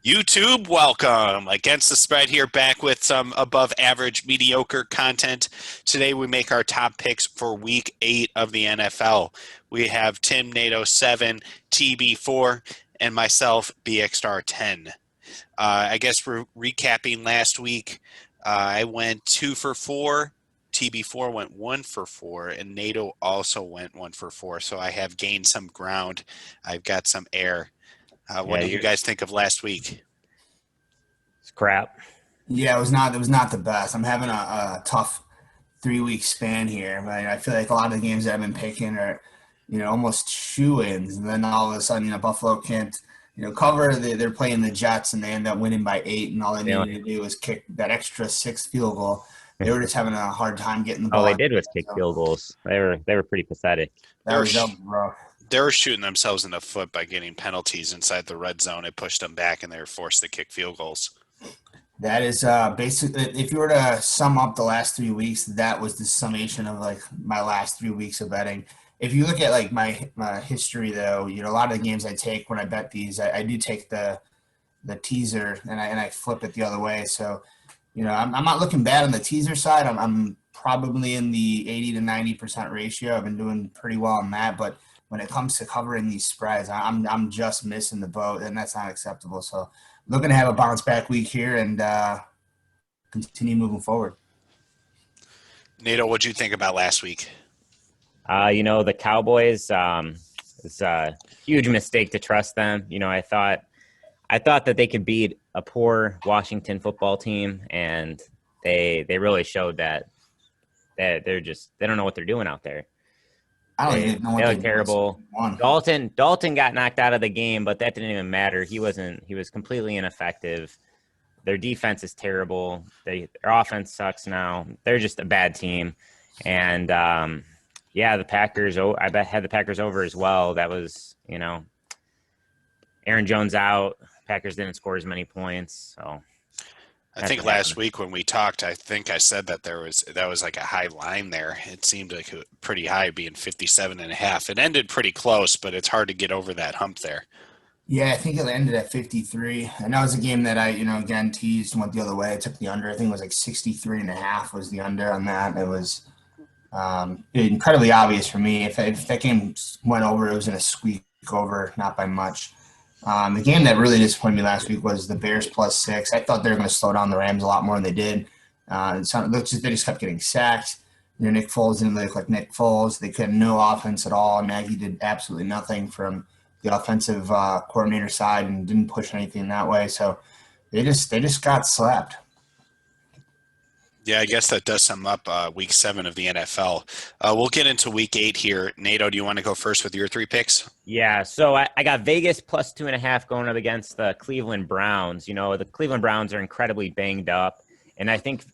YouTube, welcome. Against the spread here, back with some above average, mediocre content. Today we make our top picks for week 8 of the NFL. We have Tim NATO 7, TB4, and myself, BXstar 10. I guess we're recapping last week. I went 2 for 4. TB4 went 1 for 4, and NATO also went 1 for 4. So I have gained some ground. I've got some air. What Yeah, do you guys think of last week? it's crap. Yeah, it was not the best. I'm having a tough 3 week span here. I feel like a lot of the games that I've been picking are, almost shoe-ins, and then all of a sudden, Buffalo can't, cover. They're playing the Jets, and they end up winning by 8, and all they They needed only, to do was kick that extra sixth field goal. They were just having a hard time getting the all ball they in. did was kick So field goals. They were pretty pathetic. They were that sh- was rough. they were shooting themselves in the foot by getting penalties inside the red zone. It pushed them back, and they were forced to kick field goals. That is basically, if you were to sum up the last 3 weeks, that was the summation of like my last 3 weeks of betting. If you look at like my history, though, a lot of the games I take when I bet these, I do take the teaser and I flip it the other way. So, I'm not looking bad on the teaser side. I'm probably in the 80 to 90% ratio. I've been doing pretty well on that, but when it comes to covering these spreads, I'm just missing the boat, and that's not acceptable. So, looking to have a bounce back week here and continue moving forward. NATO, what'd you think about last week? The Cowboys. It's a huge mistake to trust them. I thought that they could beat a poor Washington football team, and they really showed that they don't know what they're doing out there. I don't They even know what they they look terrible. won. Dalton got knocked out of the game, but that didn't even matter. He was completely ineffective. Their defense is terrible. Their offense sucks now. They're just a bad team. And the Packers. I bet had the Packers over as well. That was Aaron Jones out. Packers didn't score as many points. So I that's think what last happened. week when we talked, I think I said that that was like a high line there. It seemed like pretty high, being 57 and a half. It ended pretty close, but it's hard to get over that hump there. Yeah, I think it ended at 53. And that was a game that I, again, teased and went the other way. I took the under. I think it was like 63 and a half was the under on that. It was incredibly obvious for me. If that game went over, it was in a squeak over, not by much. The game that really disappointed me last week was the Bears +6. I thought they were going to slow down the Rams a lot more than they did. They just kept getting sacked. Nick Foles didn't look like Nick Foles. They had no offense at all. Nagy did absolutely nothing from the offensive coordinator side and didn't push anything that way. So they just got slapped. Yeah, I guess that does sum up week 7 of the NFL. We'll get into week 8 here. NATO, do you want to go first with your 3 picks? Yeah, so I got Vegas +2.5 going up against the Cleveland Browns. The Cleveland Browns are incredibly banged up, and I think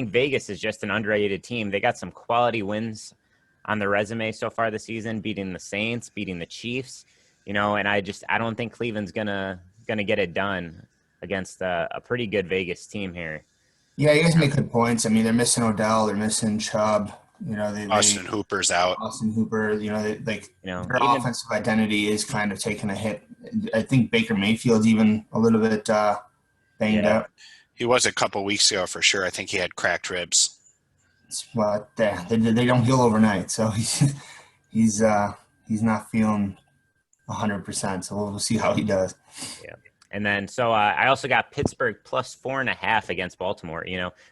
Vegas is just an underrated team. They got some quality wins on their resume so far this season, beating the Saints, beating the Chiefs. And I don't think Cleveland's gonna get it done against a pretty good Vegas team here. Yeah, you guys make good points. I mean, they're missing Odell, they're missing Chubb. They Austin Hooper's out. Austin Hooper. Their Even offensive identity is kind of taking a hit. I think Baker Mayfield's even a little bit banged yeah, up. He was a couple weeks ago for sure. I think he had cracked ribs. But they don't heal overnight, so he's not feeling 100%. So we'll see how he does. yeah. And then, so I also got Pittsburgh +4.5 against Baltimore.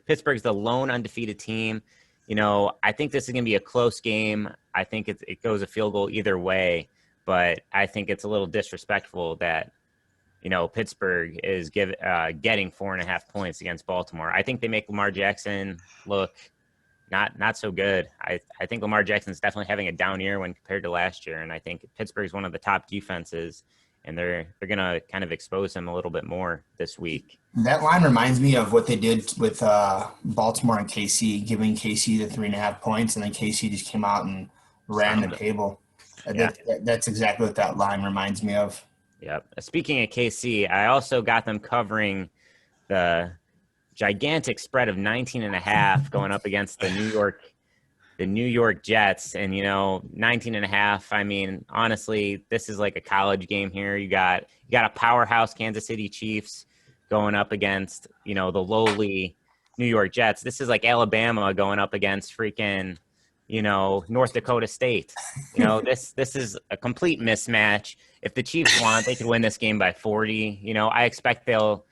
Pittsburgh's the lone undefeated team. I think this is going to be a close game. I think it goes a field goal either way, but I think it's a little disrespectful that, Pittsburgh is getting 4.5 points against Baltimore. I think they make Lamar Jackson look not so good. I think Lamar Jackson's definitely having a down year when compared to last year, and I think Pittsburgh's one of the top defenses, and they're going to kind of expose him a little bit more this week. That line reminds me of what they did with Baltimore and KC, giving KC the 3.5 points, and then KC just came out and ran the table. Yeah. That's exactly what that line reminds me of. Yep. Speaking of KC, I also got them covering the gigantic spread of 19.5 going up against the New York Jets. And 19.5, I mean, honestly, this is like a college game here. You got a powerhouse Kansas City Chiefs going up against, the lowly New York Jets. This is like Alabama going up against freaking, North Dakota State. This is a complete mismatch. If the Chiefs want, they could win this game by 40. I expect they'll,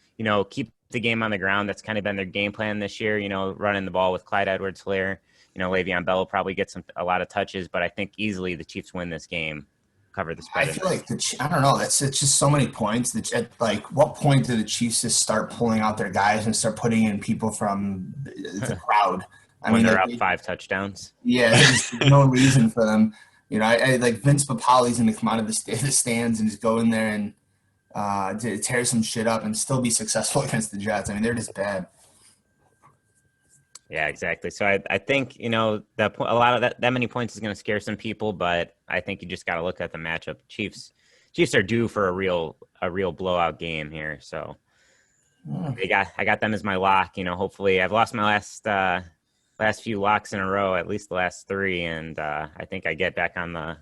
keep the game on the ground. That's kind of been their game plan this year, running the ball with Clyde Edwards-Helaire. Le'Veon Bell will probably get a lot of touches, but I think easily the Chiefs win this game, cover the spread. I feel like I don't know. It's just so many points. Like, what point do the Chiefs just start pulling out their guys and start putting in people from the crowd? When they're up 5 touchdowns. Yeah, there's no reason for them. I like Vince Papali's going to come out of the stands and just go in there and to tear some shit up and still be successful against the Jets. I mean, they're just bad. Yeah, exactly. So I think, a lot of that many points is going to scare some people, but I think you just got to look at the matchup. Chiefs are due for a real blowout game here. So I got them as my lock. Hopefully I've lost my last few locks in a row, at least the last 3, and I think I get back on the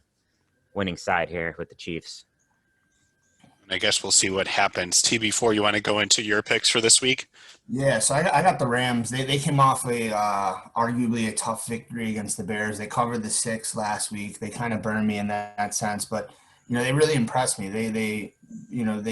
winning side here with the Chiefs. I guess we'll see what happens. T, before you want to go into your picks for this week? Yeah, so I got the Rams. They came off arguably a tough victory against the Bears. They covered the 6 last week. They kind of burned me in that sense, but they really impressed me. They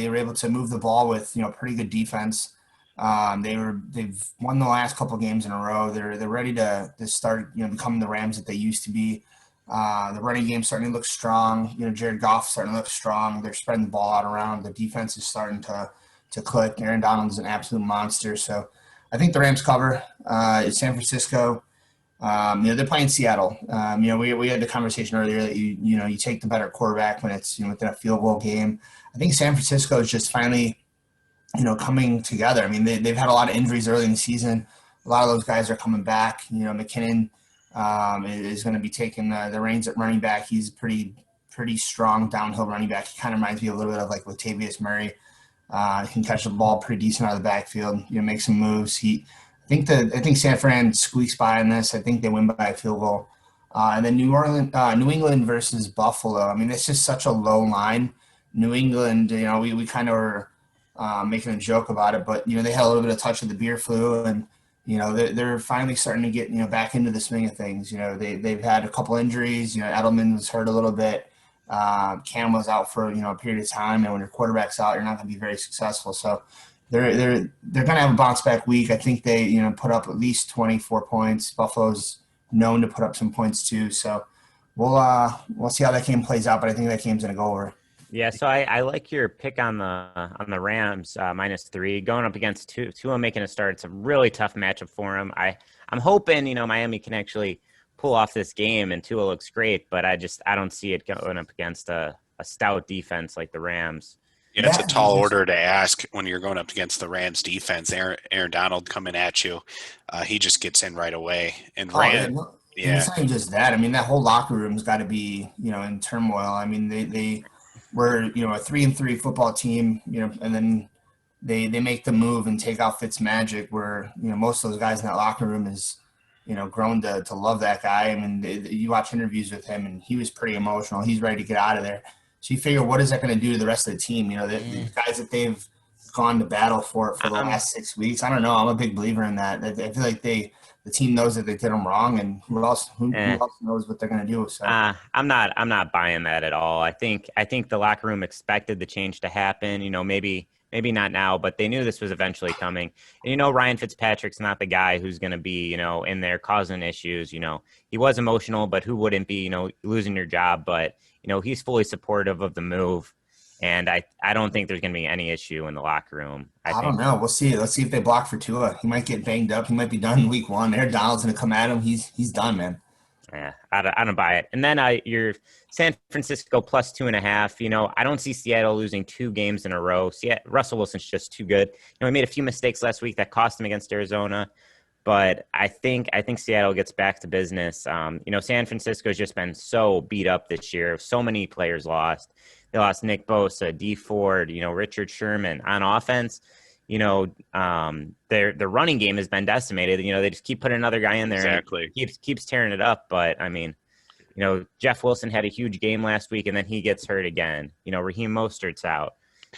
were able to move the ball with pretty good defense. They've won the last couple games in a row. They're ready to start becoming the Rams that they used to be. The running game's starting to look strong. Jared Goff's starting to look strong. They're spreading the ball out around. The defense is starting to click. Aaron Donald's an absolute monster. So I think the Rams cover. It's San Francisco. They're playing Seattle. We had the conversation earlier that you take the better quarterback when it's within a field goal game. I think San Francisco is just finally coming together. I mean, they've had a lot of injuries early in the season. A lot of those guys are coming back. McKinnon is going to be taking the reins at running back. He's pretty strong downhill running back. He kind of reminds me a little bit of like Latavius Murray. He can catch the ball pretty decent out of the backfield. Make some moves. I think San Fran squeaks by in this. I think they win by a field goal. And then New England versus Buffalo. I mean, it's just such a low line. New England, we kind of were making a joke about it, but they had a little bit of touch of the beer flu, and they're finally starting to get back into the swing of things. They've had a couple injuries. Edelman was hurt a little bit. Cam was out for a period of time, and when your quarterback's out, you're not going to be very successful. So they're going to have a bounce back week. I think they put up at least 24 points. Buffalo's known to put up some points too. So we'll see how that game plays out, but I think that game's going to go over. Yeah, so I like your pick on the Rams -3 going up against Tua making a start. It's a really tough matchup for him. I'm hoping Miami can actually pull off this game, and Tua looks great, but I don't see it going up against a stout defense like the Rams. Yeah, it's a tall order to ask when you're going up against the Rams defense. Aaron Donald coming at you, he just gets in right away. And yeah, it's not even just that. I mean, that whole locker room's got to be in turmoil. I mean, they were a 3-3 football team, and then they make the move and take out Fitzmagic, where most of those guys in that locker room is grown to love that guy. I mean, you watch interviews with him, and he was pretty emotional. He's ready to get out of there. So you figure, what is that going to do to the rest of the team? The guys that they've gone to battle for the last 6 weeks. I don't know. I'm a big believer in that. I feel like the team knows that they did them wrong, and who else knows what they're going to do. So I'm not buying that at all. I think the locker room expected the change to happen. Maybe not now, but they knew this was eventually coming. And Ryan Fitzpatrick's not the guy who's going to be in there causing issues. He was emotional, but who wouldn't be? Losing your job, but he's fully supportive of the move. And I don't think there's going to be any issue in the locker room. I don't know. We'll see. Let's see if they block for Tua. He might get banged up. He might be done in week 1. Aaron Donald's going to come at him. He's done, man. Yeah, I don't buy it. And then your San Francisco +2.5. I don't see Seattle losing 2 games in a row. Russell Wilson's just too good. He made a few mistakes last week that cost him against Arizona. But I think Seattle gets back to business. San Francisco's just been so beat up this year. So many players lost. They lost Nick Bosa, Dee Ford, Richard Sherman. On offense, their running game has been decimated. They just keep putting another guy in there. Exactly. And keeps tearing it up. But I mean, Jeff Wilson had a huge game last week, and then he gets hurt again. Raheem Mostert's out.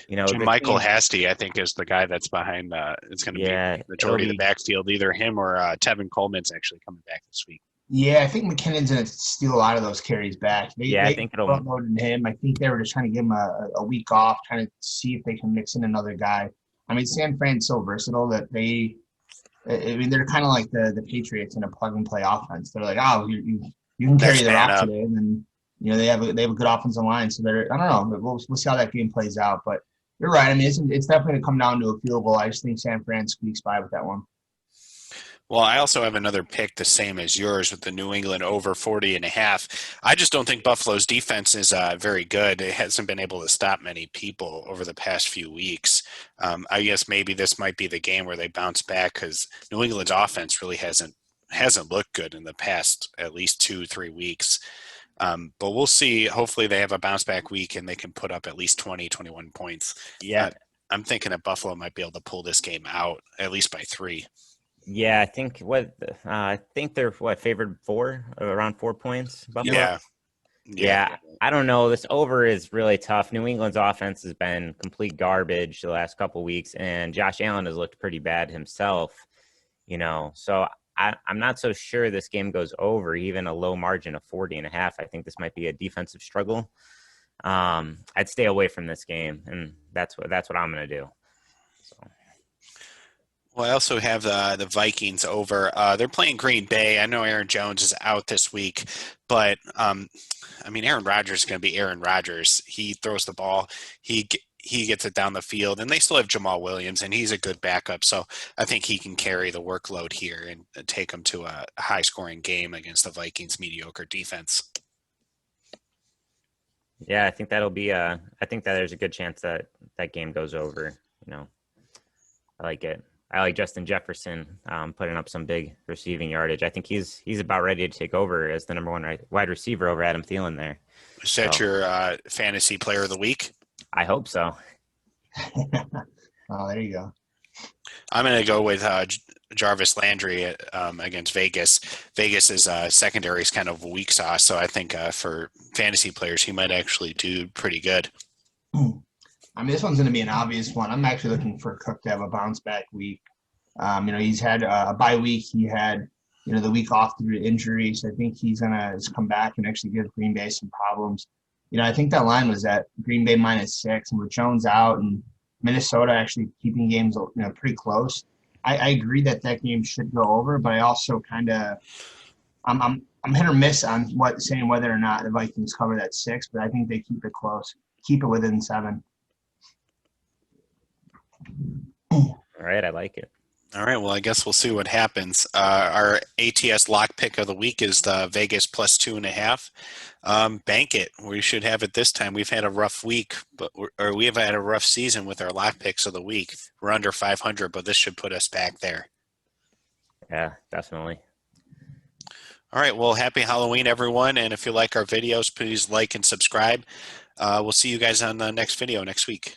Michael between, Hasty, I think, is the guy that's behind. It's going to be yeah, the majority of it'll the backfield. Either him or Tevin Coleman's actually coming back this week. Yeah, I think McKinnon's going to steal a lot of those carries back. yeah, I They think it'll, front loaded him. I think they were just trying to give him a week off, trying to see if they can mix in another guy. I mean, San Fran's so versatile that they're kind of like the Patriots in a plug and play offense. They're like, oh, you can carry Next the man rock up. today, and then they have a good offensive line. So I don't know, but we'll see how that game plays out. But you're right. I mean, it's definitely going to come down to a field goal. I just think San Fran squeaks by with that one. Well, I also have another pick the same as yours with the New England over 40.5. I just don't think Buffalo's defense is very good. It hasn't been able to stop many people over the past few weeks. I guess maybe this might be the game where they bounce back because New England's offense really hasn't looked good in the past at least 2-3 weeks. But we'll see. Hopefully they have a bounce back week and they can put up at least 20, 21 points. yeah, I'm thinking that Buffalo might be able to pull this game out at least by 3. yeah. I think they're favored around 4 points. Buffalo. Yeah. I don't know. This over is really tough. New England's offense has been complete garbage the last couple weeks, and Josh Allen has looked pretty bad himself. So I'm not so sure this game goes over, even a low margin of 40.5. I think this might be a defensive struggle. I'd stay away from this game, and that's what I'm going to do. So. Well, I also have the Vikings over. They're playing Green Bay. I know Aaron Jones is out this week, but Aaron Rodgers is going to be Aaron Rodgers. He throws the ball. He gets it down the field, and they still have Jamal Williams, and he's a good backup. So I think he can carry the workload here and take them to a high-scoring game against the Vikings' mediocre defense. Yeah, I think that'll be. I think that there's a good chance that game goes over. I like it. I like Justin Jefferson putting up some big receiving yardage. I think he's about ready to take over as the number one wide receiver over Adam Thielen there. Is that your fantasy player of the week? I hope so. Oh, there you go. I'm going to go with Jarvis Landry against Vegas. Vegas's secondary is kind of weak sauce, so I think for fantasy players, he might actually do pretty good. This one's going to be an obvious one. I'm actually looking for Cook to have a bounce back week. He's had a bye week. He had, the week off due to injury. So I think he's going to come back and actually give Green Bay some problems. I think that line was at Green Bay -6, and with Jones out and Minnesota actually keeping games, pretty close. I agree that game should go over, but I also kind of, I'm hit or miss on saying whether or not the Vikings cover that 6, but I think they keep it close, keep it within 7. All right, I like it. All right, well, I guess we'll see what happens. Our ATS lock pick of the week is the Vegas +2.5. Bank it. We should have it this time. We've had a rough week, or we have had a rough season with our lock picks of the week. We're under 500, but this should put us back there. Yeah, definitely. All right, well, happy Halloween, everyone. And if you like our videos, please like and subscribe. We'll see you guys on the next video next week.